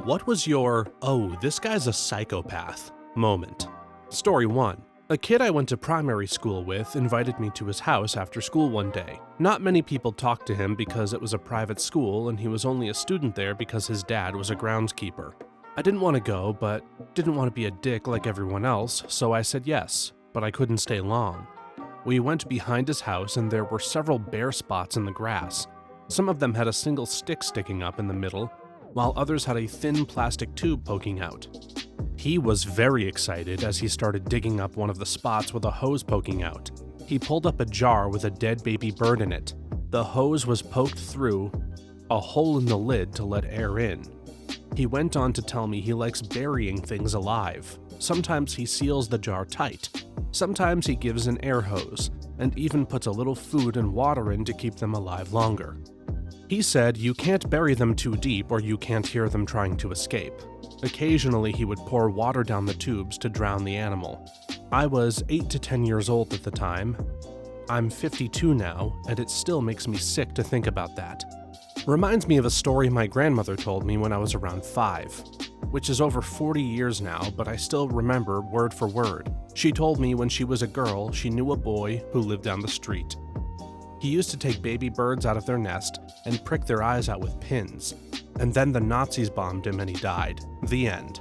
What was your, "oh, this guy's a psychopath" moment? Story 1. A kid I went to primary school with invited me to his house after school one day. Not many people talked to him because it was a private school and he was only a student there because his dad was a groundskeeper. I didn't want to go, but didn't want to be a dick like everyone else, so I said yes, but I couldn't stay long. We went behind his house and there were several bare spots in the grass. Some of them had a single stick sticking up in the middle, while others had a thin plastic tube poking out. He was very excited as he started digging up one of the spots with a hose poking out. He pulled up a jar with a dead baby bird in it. The hose was poked through a hole in the lid to let air in. He went on to tell me he likes burying things alive. Sometimes he seals the jar tight. Sometimes he gives an air hose, and even puts a little food and water in to keep them alive longer. He said you can't bury them too deep or you can't hear them trying to escape. Occasionally he would pour water down the tubes to drown the animal. I was 8 to 10 years old at the time. I'm 52 now, and it still makes me sick to think about that. Reminds me of a story my grandmother told me when I was around 5, which is over 40 years now, but I still remember word for word. She told me when she was a girl, she knew a boy who lived down the street. He used to take baby birds out of their nest and prick their eyes out with pins, and then the Nazis bombed him and he died. The end.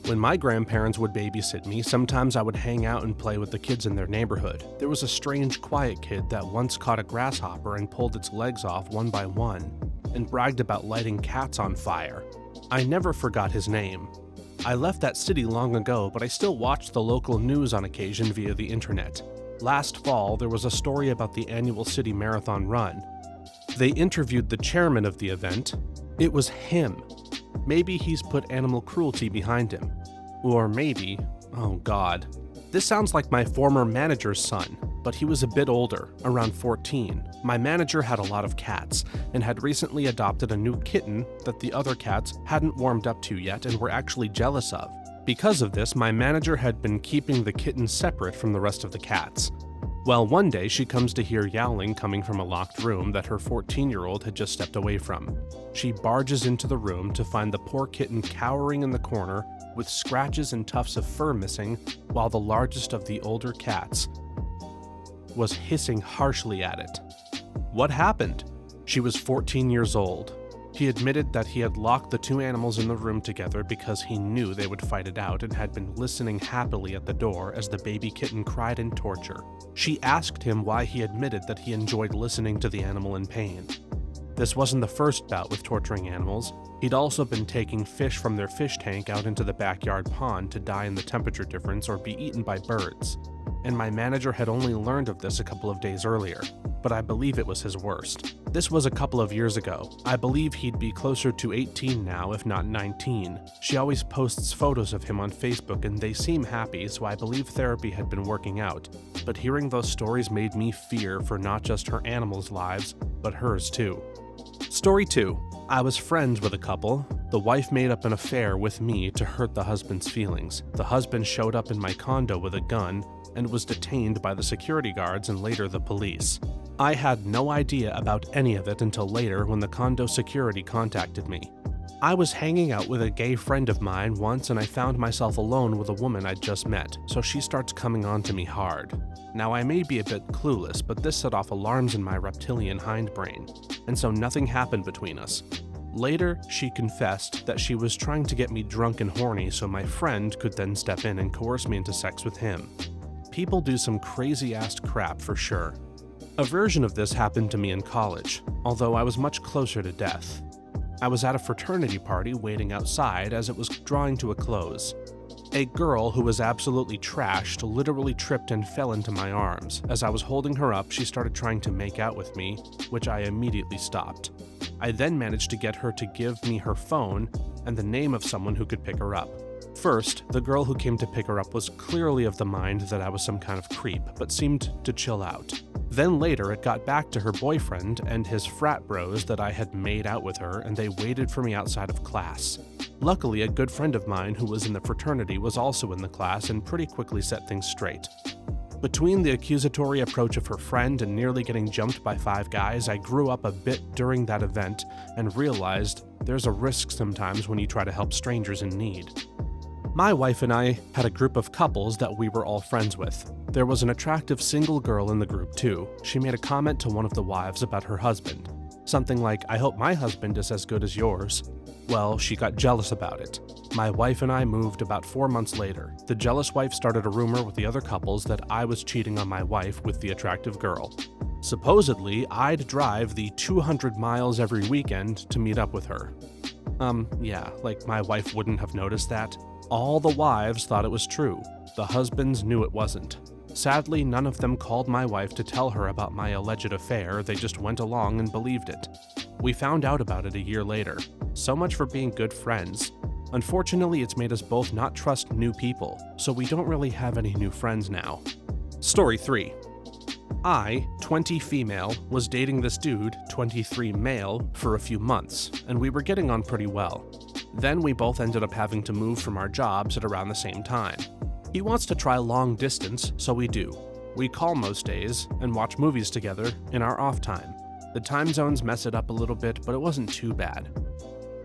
When my grandparents would babysit me, sometimes I would hang out and play with the kids in their neighborhood. There was a strange, quiet kid that once caught a grasshopper and pulled its legs off one by one, and bragged about lighting cats on fire. I never forgot his name. I left that city long ago, but I still watched the local news on occasion via the internet. Last fall, there was a story about the annual city marathon run. They interviewed the chairman of the event. It was him. Maybe he's put animal cruelty behind him. Or maybe, oh God. This sounds like my former manager's son, but he was a bit older, around 14. My manager had a lot of cats, and had recently adopted a new kitten that the other cats hadn't warmed up to yet and were actually jealous of. Because of this, my manager had been keeping the kitten separate from the rest of the cats. Well, one day she comes to hear yowling coming from a locked room that her 14-year-old had just stepped away from. She barges into the room to find the poor kitten cowering in the corner with scratches and tufts of fur missing, while the largest of the older cats was hissing harshly at it. What happened? She was 14 years old. He admitted that he had locked the two animals in the room together because he knew they would fight it out and had been listening happily at the door as the baby kitten cried in torture. She asked him why he admitted that he enjoyed listening to the animal in pain. This wasn't the first bout with torturing animals. He'd also been taking fish from their fish tank out into the backyard pond to die in the temperature difference or be eaten by birds. And my manager had only learned of this a couple of days earlier, but I believe it was his worst. This was a couple of years ago. I believe he'd be closer to 18 now, if not 19. She always posts photos of him on Facebook and they seem happy, so I believe therapy had been working out. But hearing those stories made me fear for not just her animals' lives, but hers too. Story 2. I was friends with a couple. The wife made up an affair with me to hurt the husband's feelings. The husband showed up in my condo with a gun and was detained by the security guards and later the police. I had no idea about any of it until later when the condo security contacted me. I was hanging out with a gay friend of mine once and I found myself alone with a woman I'd just met, so she starts coming on to me hard. Now I may be a bit clueless, but this set off alarms in my reptilian hindbrain, and so nothing happened between us. Later, she confessed that she was trying to get me drunk and horny so my friend could then step in and coerce me into sex with him. People do some crazy-ass crap for sure. A version of this happened to me in college, although I was much closer to death. I was at a fraternity party waiting outside as it was drawing to a close. A girl who was absolutely trashed literally tripped and fell into my arms. As I was holding her up, she started trying to make out with me, which I immediately stopped. I then managed to get her to give me her phone and the name of someone who could pick her up. First, the girl who came to pick her up was clearly of the mind that I was some kind of creep, but seemed to chill out. Then later, it got back to her boyfriend and his frat bros that I had made out with her, and they waited for me outside of class. Luckily, a good friend of mine who was in the fraternity was also in the class and pretty quickly set things straight. Between the accusatory approach of her friend and nearly getting jumped by 5 guys, I grew up a bit during that event and realized there's a risk sometimes when you try to help strangers in need. My wife and I had a group of couples that we were all friends with. There was an attractive single girl in the group too. She made a comment to one of the wives about her husband. Something like, "I hope my husband is as good as yours." Well, she got jealous about it. My wife and I moved about 4 months later. The jealous wife started a rumor with the other couples that I was cheating on my wife with the attractive girl. Supposedly, I'd drive the 200 miles every weekend to meet up with her. Yeah, like my wife wouldn't have noticed that. All the wives thought it was true. The husbands knew it wasn't. Sadly, none of them called my wife to tell her about my alleged affair, they just went along and believed it. We found out about it a year later. So much for being good friends. Unfortunately, it's made us both not trust new people, so we don't really have any new friends now. Story 3. I, 20 female, was dating this dude, 23 male, for a few months, and we were getting on pretty well. Then we both ended up having to move from our jobs at around the same time. He wants to try long distance, so we do. We call most days and watch movies together in our off time. The time zones mess it up a little bit, but it wasn't too bad.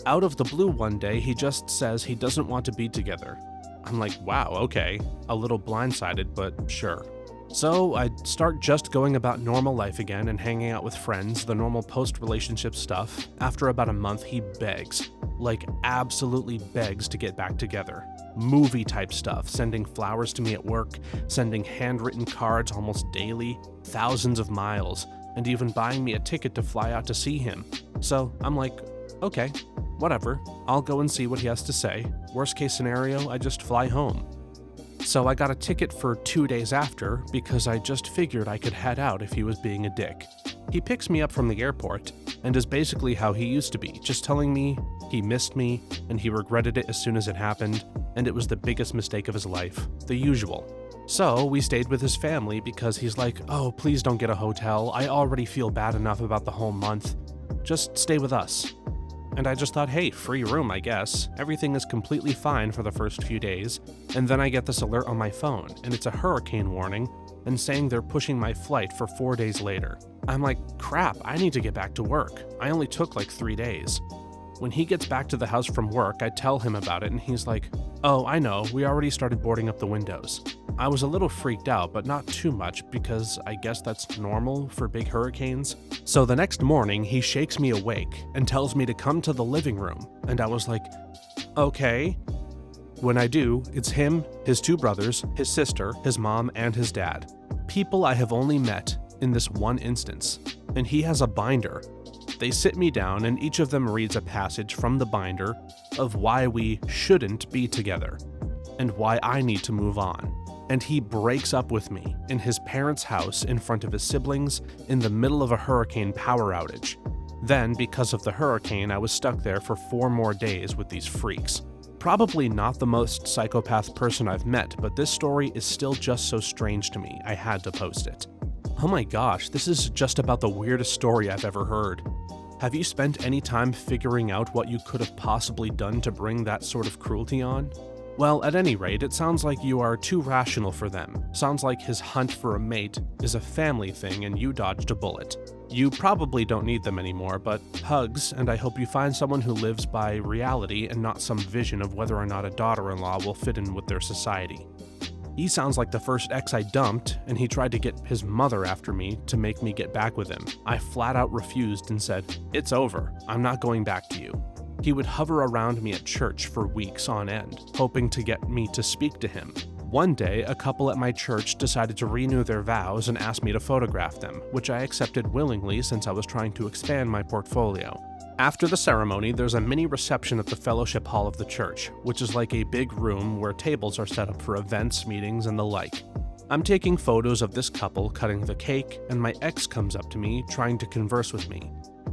Out of the blue one day, he just says he doesn't want to be together. I'm like, wow, okay. A little blindsided, but sure. So I start just going about normal life again and hanging out with friends, the normal post-relationship stuff. After about a month, he begs, like absolutely begs to get back together. Movie type stuff, sending flowers to me at work, sending handwritten cards almost daily, thousands of miles, and even buying me a ticket to fly out to see him. So I'm like, okay, whatever, I'll go and see what he has to say. Worst case scenario, I just fly home. So I got a ticket for 2 days after because I just figured I could head out if he was being a dick. He picks me up from the airport and is basically how he used to be, just telling me he missed me and he regretted it as soon as it happened and it was the biggest mistake of his life, the usual. So we stayed with his family because he's like, "Oh, please don't get a hotel. I already feel bad enough about the whole month. Just stay with us." And I just thought, hey, free room, I guess. Everything is completely fine for the first few days, and then I get this alert on my phone, and it's a hurricane warning, and saying they're pushing my flight for 4 days later. I'm like, crap, I need to get back to work. I only took like 3 days. When he gets back to the house from work, I tell him about it, and he's like, "Oh, I know, we already started boarding up the windows." I was a little freaked out, but not too much because I guess that's normal for big hurricanes. So the next morning, he shakes me awake and tells me to come to the living room, and I was like, okay. When I do, it's him, his 2 brothers, his sister, his mom, and his dad. People I have only met in this one instance, and he has a binder. They sit me down and each of them reads a passage from the binder of why we shouldn't be together and why I need to move on. And he breaks up with me in his parents' house in front of his siblings in the middle of a hurricane power outage. Then, because of the hurricane, I was stuck there for 4 more days with these freaks. Probably not the most psychopath person I've met, but this story is still just so strange to me, I had to post it. Oh my gosh, this is just about the weirdest story I've ever heard. Have you spent any time figuring out what you could have possibly done to bring that sort of cruelty on? Well, at any rate, it sounds like you are too rational for them. Sounds like his hunt for a mate is a family thing and you dodged a bullet. You probably don't need them anymore, but hugs, and I hope you find someone who lives by reality and not some vision of whether or not a daughter-in-law will fit in with their society. He sounds like the first ex I dumped, and he tried to get his mother after me to make me get back with him. I flat out refused and said, "It's over. I'm not going back to you." He would hover around me at church for weeks on end, hoping to get me to speak to him. One day, a couple at my church decided to renew their vows and asked me to photograph them, which I accepted willingly since I was trying to expand my portfolio. After the ceremony, there's a mini reception at the fellowship hall of the church, which is like a big room where tables are set up for events, meetings, and the like. I'm taking photos of this couple cutting the cake, and my ex comes up to me trying to converse with me,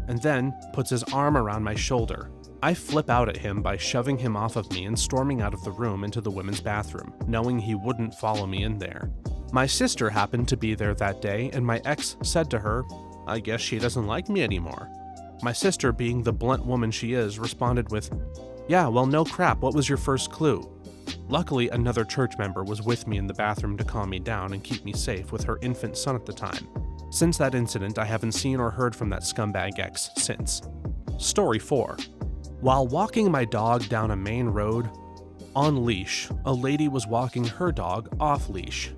and then puts his arm around my shoulder. I flip out at him by shoving him off of me and storming out of the room into the women's bathroom, knowing he wouldn't follow me in there. My sister happened to be there that day, and my ex said to her, "I guess she doesn't like me anymore." My sister, being the blunt woman she is, responded with, "Yeah, well, no crap, what was your first clue?" Luckily, another church member was with me in the bathroom to calm me down and keep me safe with her infant son at the time. Since that incident, I haven't seen or heard from that scumbag ex since. Story 4. While walking my dog down a main road, on leash, a lady was walking her dog off leash.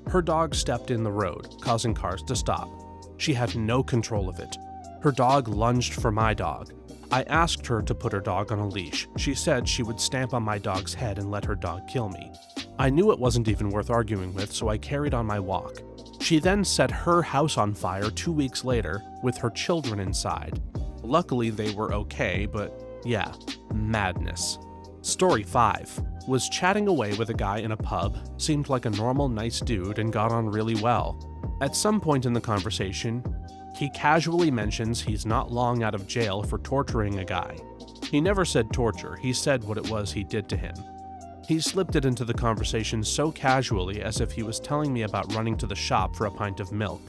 Her dog stepped in the road, causing cars to stop. She had no control of it. Her dog lunged for my dog. I asked her to put her dog on a leash. She said she would stamp on my dog's head and let her dog kill me. I knew it wasn't even worth arguing with, so I carried on my walk. She then set her house on fire 2 weeks later with her children inside. Luckily, they were okay, but yeah, madness. Story 5. Was chatting away with a guy in a pub, seemed like a normal, nice dude, and got on really well. At some point in the conversation, he casually mentions he's not long out of jail for torturing a guy. He never said torture, he said what it was he did to him. He slipped it into the conversation so casually as if he was telling me about running to the shop for a pint of milk.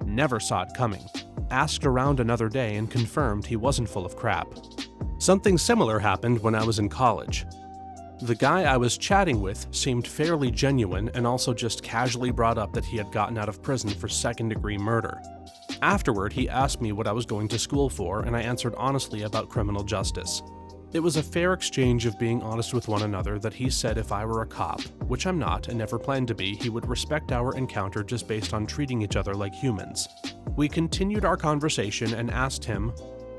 Never saw it coming. Asked around another day and confirmed he wasn't full of crap. Something similar happened when I was in college. The guy I was chatting with seemed fairly genuine and also just casually brought up that he had gotten out of prison for second-degree murder. Afterward, he asked me what I was going to school for, and I answered honestly about criminal justice. It was a fair exchange of being honest with one another that he said if I were a cop, which I'm not and never planned to be, he would respect our encounter just based on treating each other like humans. We continued our conversation and asked him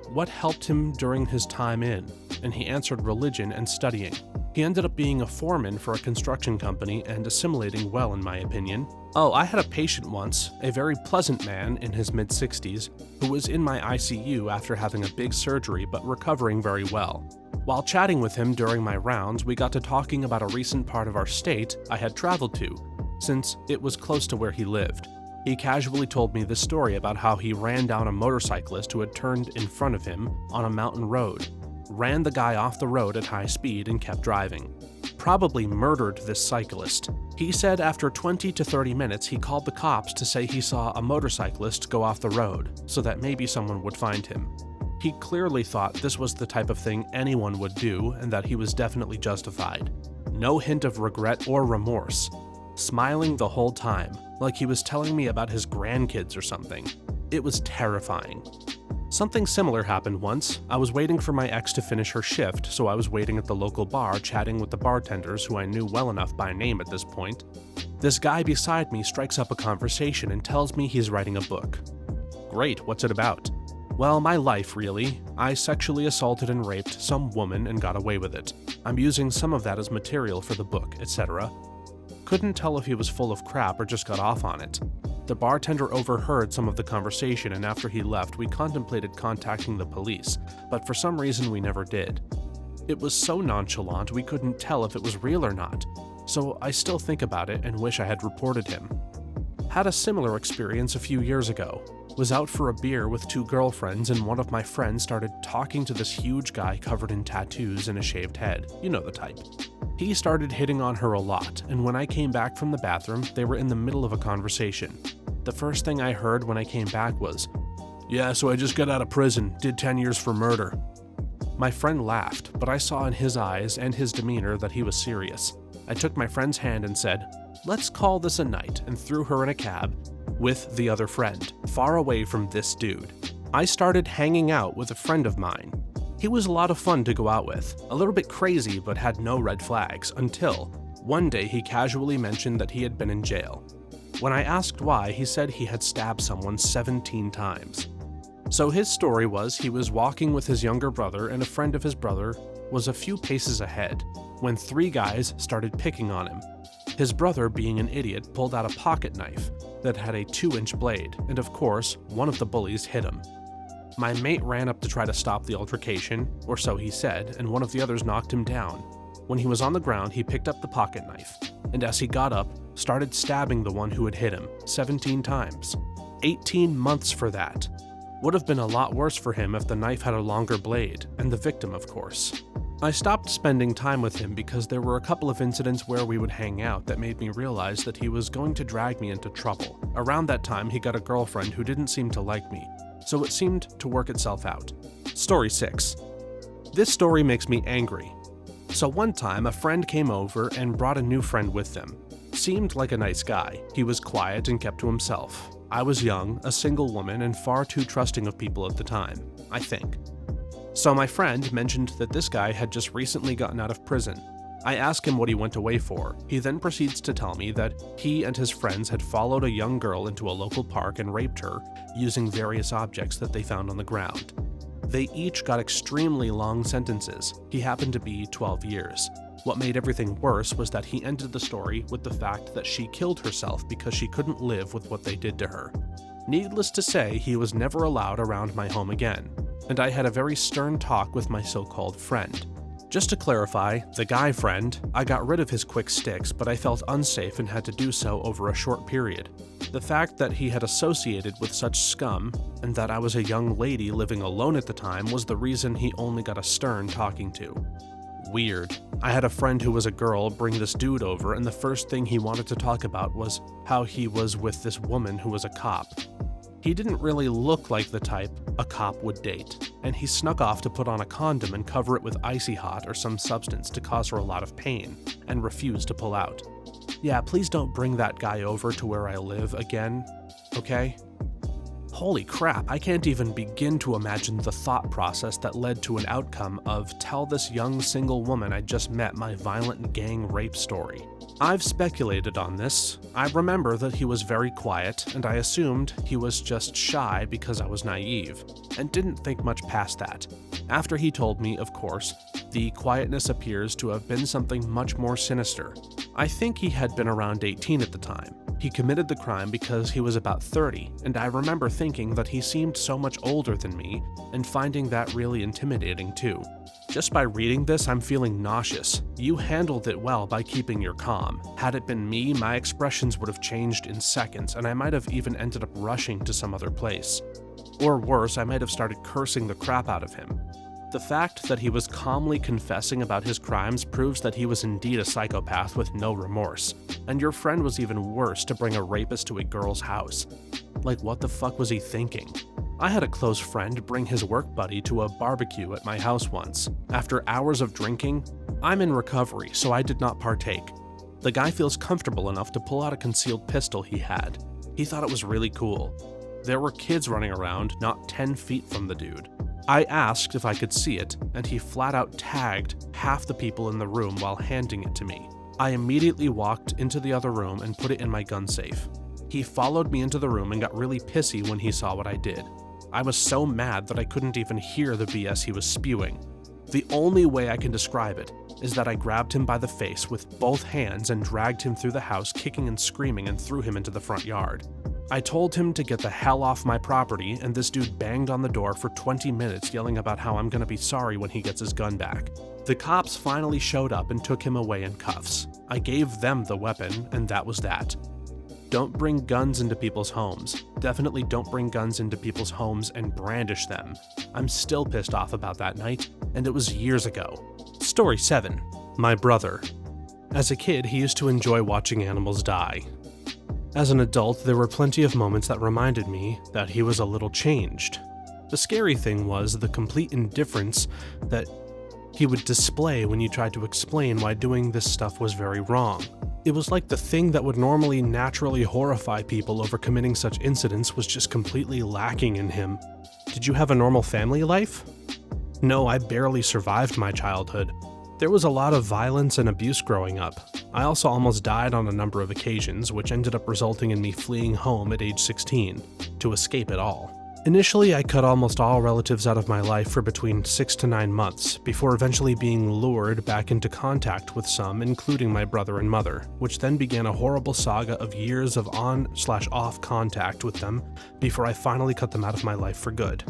what helped him during his time in, and he answered religion and studying. He ended up being a foreman for a construction company and assimilating well in my opinion. Oh, I had a patient once, a very pleasant man in his mid-60s, who was in my ICU after having a big surgery but recovering very well. While chatting with him during my rounds, we got to talking about a recent part of our state I had traveled to, since it was close to where he lived. He casually told me this story about how he ran down a motorcyclist who had turned in front of him on a mountain road, ran the guy off the road at high speed and kept driving. Probably murdered this cyclist. He said after 20 to 30 minutes he called the cops to say he saw a motorcyclist go off the road, so that maybe someone would find him. He clearly thought this was the type of thing anyone would do and that he was definitely justified. No hint of regret or remorse. Smiling the whole time, like he was telling me about his grandkids or something. It was terrifying. Something similar happened once. I was waiting for my ex to finish her shift, so I was waiting at the local bar chatting with the bartenders who I knew well enough by name at this point. This guy beside me strikes up a conversation and tells me he's writing a book. Great, what's it about? Well, my life, really. I sexually assaulted and raped some woman and got away with it. I'm using some of that as material for the book, etc. Couldn't tell if he was full of crap or just got off on it. The bartender overheard some of the conversation, and after he left, we contemplated contacting the police, but for some reason we never did. It was so nonchalant we couldn't tell if it was real or not, so I still think about it and wish I had reported him. Had a similar experience a few years ago. Was out for a beer with 2 girlfriends and one of my friends started talking to this huge guy covered in tattoos and a shaved head. You know the type. He started hitting on her a lot, and when I came back from the bathroom, they were in the middle of a conversation. The first thing I heard when I came back was, "Yeah, so I just got out of prison, did 10 years for murder." My friend laughed, but I saw in his eyes and his demeanor that he was serious. I took my friend's hand and said, "Let's call this a night," and threw her in a cab with the other friend, far away from this dude. I started hanging out with a friend of mine. He was a lot of fun to go out with, a little bit crazy but had no red flags, until one day he casually mentioned that he had been in jail. When I asked why, he said he had stabbed someone 17 times. So his story was he was walking with his younger brother and a friend of his brother was a few paces ahead when 3 guys started picking on him. His brother, being an idiot, pulled out a pocket knife that had a 2-inch blade, and of course, one of the bullies hit him. My mate ran up to try to stop the altercation, or so he said, and one of the others knocked him down. When he was on the ground, he picked up the pocket knife, and as he got up, started stabbing the one who had hit him 17 times. 18 months for that. Would have been a lot worse for him if the knife had a longer blade, and the victim, of course. I stopped spending time with him because there were a couple of incidents where we would hang out that made me realize that he was going to drag me into trouble. Around that time, he got a girlfriend who didn't seem to like me, so it seemed to work itself out. Story 6. This story makes me angry. So one time, a friend came over and brought a new friend with them. Seemed like a nice guy. He was quiet and kept to himself. I was young, a single woman, and far too trusting of people at the time, I think. So my friend mentioned that this guy had just recently gotten out of prison. I asked him what he went away for. He then proceeds to tell me that he and his friends had followed a young girl into a local park and raped her using various objects that they found on the ground. They each got extremely long sentences. He happened to be 12 years. What made everything worse was that he ended the story with the fact that she killed herself because she couldn't live with what they did to her. Needless to say, he was never allowed around my home again, and I had a very stern talk with my so-called friend. Just to clarify, the guy friend, I got rid of his quick sticks, but I felt unsafe and had to do so over a short period. The fact that he had associated with such scum, and that I was a young lady living alone at the time, was the reason he only got a stern talking to. Weird. I had a friend who was a girl bring this dude over, and the first thing he wanted to talk about was how he was with this woman who was a cop. He didn't really look like the type a cop would date, and he snuck off to put on a condom and cover it with icy hot or some substance to cause her a lot of pain, and refused to pull out. Yeah, please don't bring that guy over to where I live again, okay? Holy crap, I can't even begin to imagine the thought process that led to an outcome of tell this young single woman I just met my violent gang rape story. I've speculated on this. I remember that he was very quiet, and I assumed he was just shy because I was naive, and didn't think much past that. After he told me, of course, the quietness appears to have been something much more sinister. I think he had been around 18 at the time. He committed the crime because he was about 30, and I remember thinking that he seemed so much older than me, and finding that really intimidating too. Just by reading this, I'm feeling nauseous. You handled it well by keeping your calm. Had it been me, my expressions would have changed in seconds, and I might have even ended up rushing to some other place. Or worse, I might have started cursing the crap out of him. The fact that he was calmly confessing about his crimes proves that he was indeed a psychopath with no remorse. And your friend was even worse to bring a rapist to a girl's house. Like, what the fuck was he thinking? I had a close friend bring his work buddy to a barbecue at my house once. After hours of drinking, I'm in recovery, so I did not partake. The guy feels comfortable enough to pull out a concealed pistol he had. He thought it was really cool. There were kids running around not 10 feet from the dude. I asked if I could see it, and he flat out tagged half the people in the room while handing it to me. I immediately walked into the other room and put it in my gun safe. He followed me into the room and got really pissy when he saw what I did. I was so mad that I couldn't even hear the BS he was spewing. The only way I can describe it is that I grabbed him by the face with both hands and dragged him through the house kicking and screaming and threw him into the front yard. I told him to get the hell off my property, and this dude banged on the door for 20 minutes yelling about how I'm gonna be sorry when he gets his gun back. The cops finally showed up and took him away in cuffs. I gave them the weapon, and that was that. Don't bring guns into people's homes. Definitely don't bring guns into people's homes and brandish them. I'm still pissed off about that night, and it was years ago. Story 7. My brother. As a kid, he used to enjoy watching animals die. As an adult, there were plenty of moments that reminded me that he was a little changed. The scary thing was the complete indifference that he would display when you tried to explain why doing this stuff was very wrong. It was like the thing that would normally naturally horrify people over committing such incidents was just completely lacking in him. Did you have a normal family life? No, I barely survived my childhood. There was a lot of violence and abuse growing up. I also almost died on a number of occasions, which ended up resulting in me fleeing home at age 16 to escape it all. Initially, I cut almost all relatives out of my life for between 6 to 9 months, before eventually being lured back into contact with some, including my brother and mother, which then began a horrible saga of years of on/off contact with them before I finally cut them out of my life for good.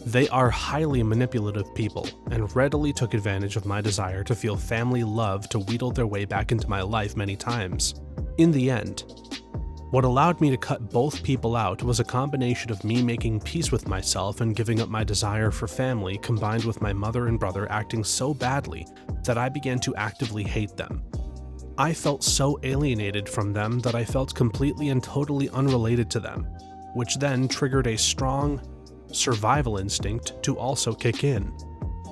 They are highly manipulative people, and readily took advantage of my desire to feel family love to wheedle their way back into my life many times. In the end, what allowed me to cut both people out was a combination of me making peace with myself and giving up my desire for family, combined with my mother and brother acting so badly that I began to actively hate them. I felt so alienated from them that I felt completely and totally unrelated to them, which then triggered a strong survival instinct to also kick in.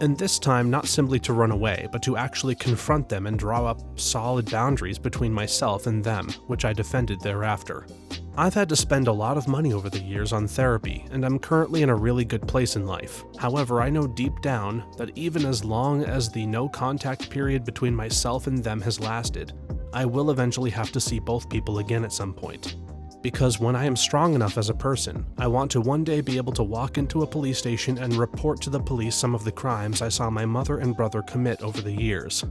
And this time, not simply to run away, but to actually confront them and draw up solid boundaries between myself and them, which I defended thereafter. I've had to spend a lot of money over the years on therapy, and I'm currently in a really good place in life. However, I know deep down that even as long as the no contact period between myself and them has lasted, I will eventually have to see both people again at some point. Because when I am strong enough as a person, I want to one day be able to walk into a police station and report to the police some of the crimes I saw my mother and brother commit over the years.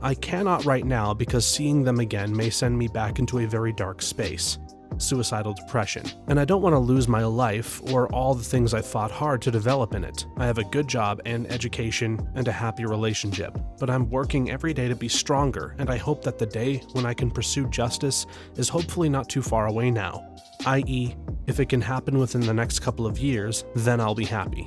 I cannot right now because seeing them again may send me back into a very dark space. Suicidal depression, and I don't want to lose my life or all the things I fought hard to develop in it. I have a good job and education and a happy relationship, but I'm working every day to be stronger, and I hope that the day when I can pursue justice is hopefully not too far away now, i.e., if it can happen within the next couple of years, then I'll be happy.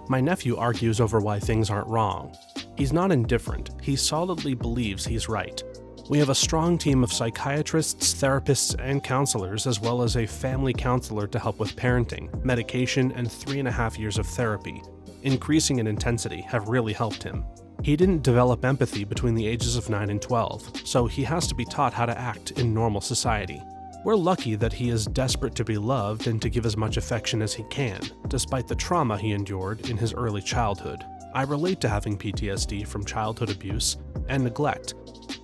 My nephew argues over why things aren't wrong. He's not indifferent, he solidly believes he's right. We have a strong team of psychiatrists, therapists, and counselors, as well as a family counselor to help with parenting, medication, and 3.5 years of therapy, increasing in intensity, have really helped him. He didn't develop empathy between the ages of 9 and 12, so he has to be taught how to act in normal society. We're lucky that he is desperate to be loved and to give as much affection as he can, despite the trauma he endured in his early childhood. I relate to having PTSD from childhood abuse and neglect,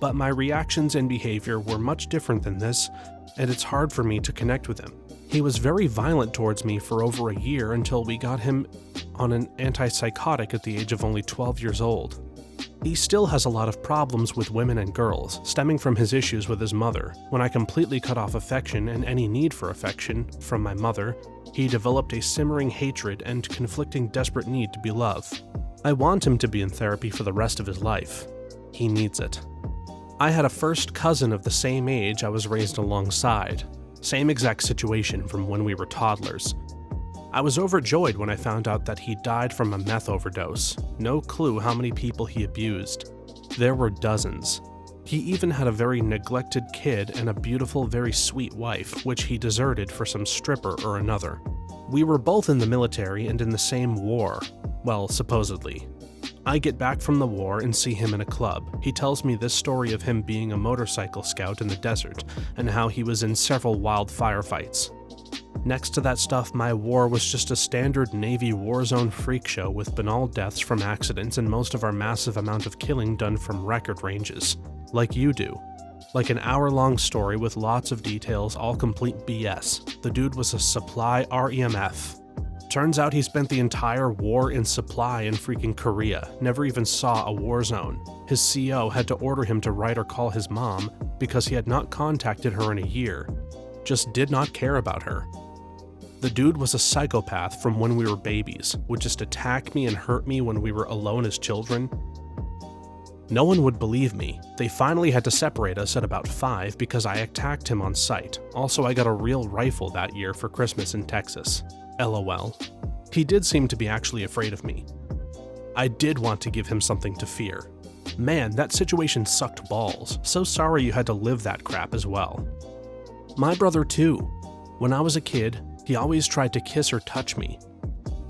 but my reactions and behavior were much different than this, and it's hard for me to connect with him. He was very violent towards me for over a year until we got him on an antipsychotic at the age of only 12 years old. He still has a lot of problems with women and girls, stemming from his issues with his mother. When I completely cut off affection and any need for affection from my mother, he developed a simmering hatred and conflicting desperate need to be loved. I want him to be in therapy for the rest of his life. He needs it. I had a first cousin of the same age I was raised alongside. Same exact situation from when we were toddlers. I was overjoyed when I found out that he died from a meth overdose. No clue how many people he abused. There were dozens. He even had a very neglected kid and a beautiful, very sweet wife, which he deserted for some stripper or another. We were both in the military and in the same war. Well, supposedly. I get back from the war and see him in a club. He tells me this story of him being a motorcycle scout in the desert and how he was in several wild firefights. Next to that stuff, my war was just a standard Navy war zone freak show with banal deaths from accidents and most of our massive amount of killing done from record ranges. Like you do. Like an hour-long story with lots of details, all complete BS. The dude was a supply REMF. Turns out he spent the entire war in supply in freaking Korea, never even saw a war zone. His CO had to order him to write or call his mom because he had not contacted her in a year. Just did not care about her. The dude was a psychopath from when we were babies, would just attack me and hurt me when we were alone as children. No one would believe me. They finally had to separate us at about 5 because I attacked him on sight. Also, I got a real rifle that year for Christmas in Texas. LOL. He did seem to be actually afraid of me. I did want to give him something to fear. Man, that situation sucked balls. So sorry you had to live that crap as well. My brother too. When I was a kid, he always tried to kiss or touch me.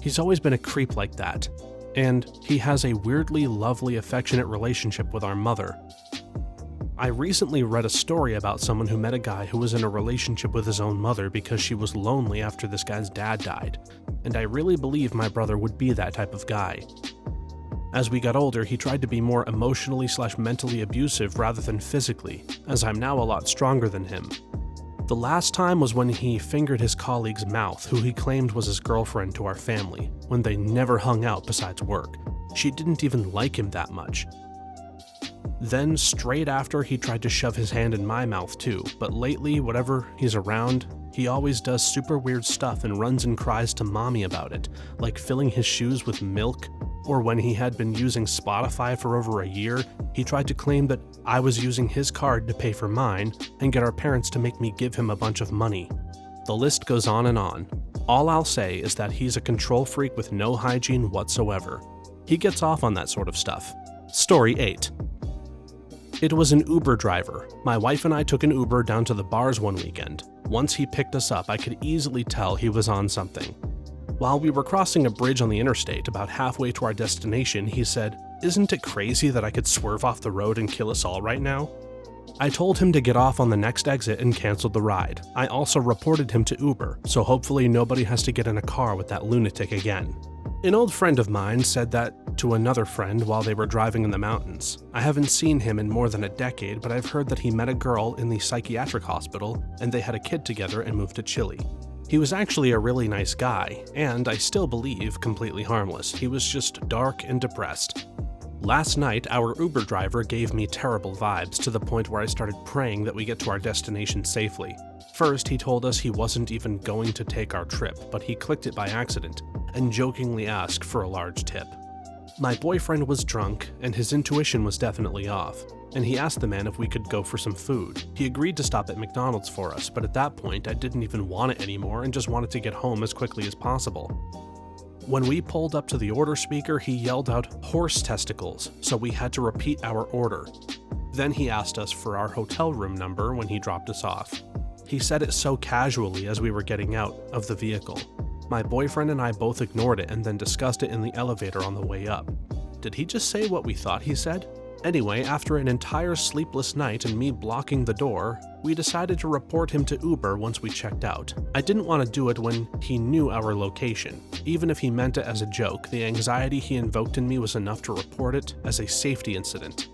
He's always been a creep like that. And he has a weirdly lovely, affectionate relationship with our mother. I recently read a story about someone who met a guy who was in a relationship with his own mother because she was lonely after this guy's dad died, and I really believe my brother would be that type of guy. As we got older, he tried to be more emotionally/mentally abusive rather than physically, as I'm now a lot stronger than him. The last time was when he fingered his colleague's mouth, who he claimed was his girlfriend to our family, when they never hung out besides work. She didn't even like him that much. Then, straight after, he tried to shove his hand in my mouth too, but lately, whatever he's around, he always does super weird stuff and runs and cries to mommy about it, like filling his shoes with milk, or when he had been using Spotify for over a year, he tried to claim that I was using his card to pay for mine and get our parents to make me give him a bunch of money. The list goes on and on. All I'll say is that he's a control freak with no hygiene whatsoever. He gets off on that sort of stuff. Story 8. It was an Uber driver. My wife and I took an Uber down to the bars one weekend. Once he picked us up, I could easily tell he was on something. While we were crossing a bridge on the interstate about halfway to our destination, he said, "Isn't it crazy that I could swerve off the road and kill us all right now?" I told him to get off on the next exit and canceled the ride. I also reported him to Uber, so hopefully nobody has to get in a car with that lunatic again. An old friend of mine said that to another friend while they were driving in the mountains. I haven't seen him in more than a decade, but I've heard that he met a girl in the psychiatric hospital and they had a kid together and moved to Chile. He was actually a really nice guy, and I still believe completely harmless. He was just dark and depressed. Last night, our Uber driver gave me terrible vibes to the point where I started praying that we get to our destination safely. First, he told us he wasn't even going to take our trip, but he clicked it by accident and jokingly asked for a large tip. My boyfriend was drunk, and his intuition was definitely off, and he asked the man if we could go for some food. He agreed to stop at McDonald's for us, but at that point, I didn't even want it anymore and just wanted to get home as quickly as possible. When we pulled up to the order speaker, he yelled out "horse testicles," so we had to repeat our order. Then he asked us for our hotel room number when he dropped us off. He said it so casually as we were getting out of the vehicle. My boyfriend and I both ignored it and then discussed it in the elevator on the way up. Did he just say what we thought he said? Anyway, after an entire sleepless night and me blocking the door, we decided to report him to Uber once we checked out. I didn't want to do it when he knew our location. Even if he meant it as a joke, the anxiety he invoked in me was enough to report it as a safety incident.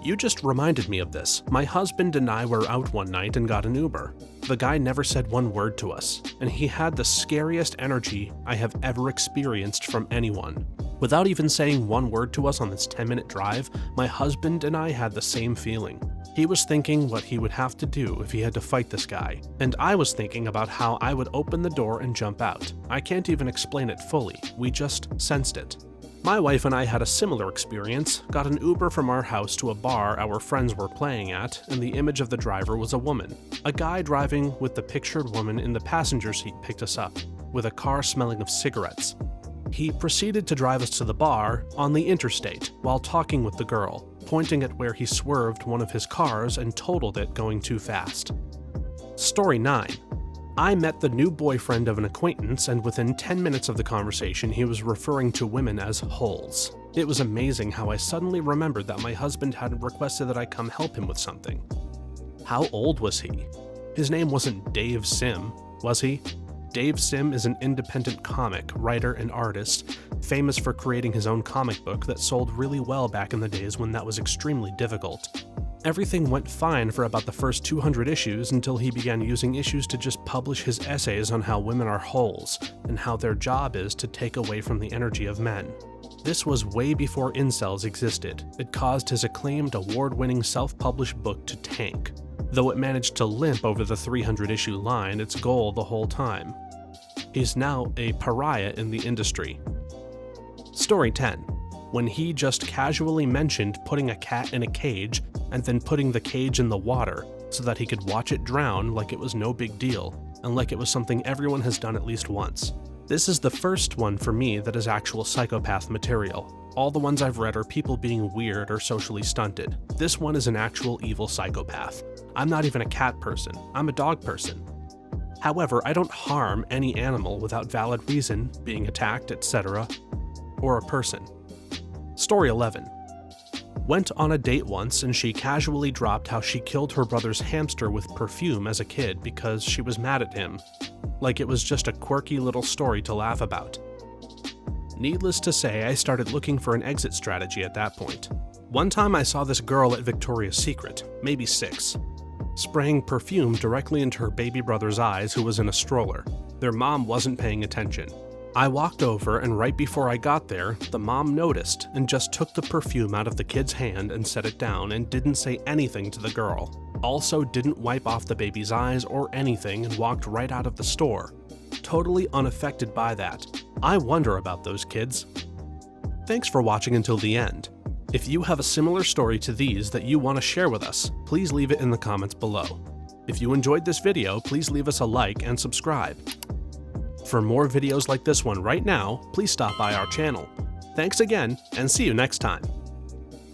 You just reminded me of this. My husband and I were out one night and got an Uber. The guy never said one word to us, and he had the scariest energy I have ever experienced from anyone. Without even saying one word to us on this 10-minute drive, my husband and I had the same feeling. He was thinking what he would have to do if he had to fight this guy, and I was thinking about how I would open the door and jump out. I can't even explain it fully, we just sensed it. My wife and I had a similar experience, got an Uber from our house to a bar our friends were playing at, and the image of the driver was a woman. A guy driving with the pictured woman in the passenger seat picked us up, with a car smelling of cigarettes. He proceeded to drive us to the bar on the interstate while talking with the girl, pointing at where he swerved one of his cars and totaled it going too fast. Story 9. I met the new boyfriend of an acquaintance, and within 10 minutes of the conversation, he was referring to women as holes. It was amazing how I suddenly remembered that my husband had requested that I come help him with something. How old was he? His name wasn't Dave Sim, was he? Dave Sim is an independent comic, writer, and artist, famous for creating his own comic book that sold really well back in the days when that was extremely difficult. Everything went fine for about the first 200 issues until he began using issues to just publish his essays on how women are holes and how their job is to take away from the energy of men. This was way before incels existed. It caused his acclaimed award-winning self-published book to tank, though it managed to limp over the 300-issue line, its goal the whole time. He's now a pariah in the industry. Story 10. When he just casually mentioned putting a cat in a cage and then putting the cage in the water so that he could watch it drown like it was no big deal, and like it was something everyone has done at least once. This is the first one for me that is actual psychopath material. All the ones I've read are people being weird or socially stunted. This one is an actual evil psychopath. I'm not even a cat person, I'm a dog person. However, I don't harm any animal without valid reason, being attacked, etc., or a person. Story 11. Went on a date once and she casually dropped how she killed her brother's hamster with perfume as a kid because she was mad at him. Like it was just a quirky little story to laugh about. Needless to say, I started looking for an exit strategy at that point. One time I saw this girl at Victoria's Secret, maybe 6, spraying perfume directly into her baby brother's eyes who was in a stroller. Their mom wasn't paying attention. I walked over, and right before I got there, the mom noticed and just took the perfume out of the kid's hand and set it down and didn't say anything to the girl. Also didn't wipe off the baby's eyes or anything and walked right out of the store. Totally unaffected by that. I wonder about those kids. Thanks for watching until the end. If you have a similar story to these that you want to share with us, please leave it in the comments below. If you enjoyed this video, please leave us a like and subscribe. For more videos like this one right now, please stop by our channel. Thanks again, and see you next time.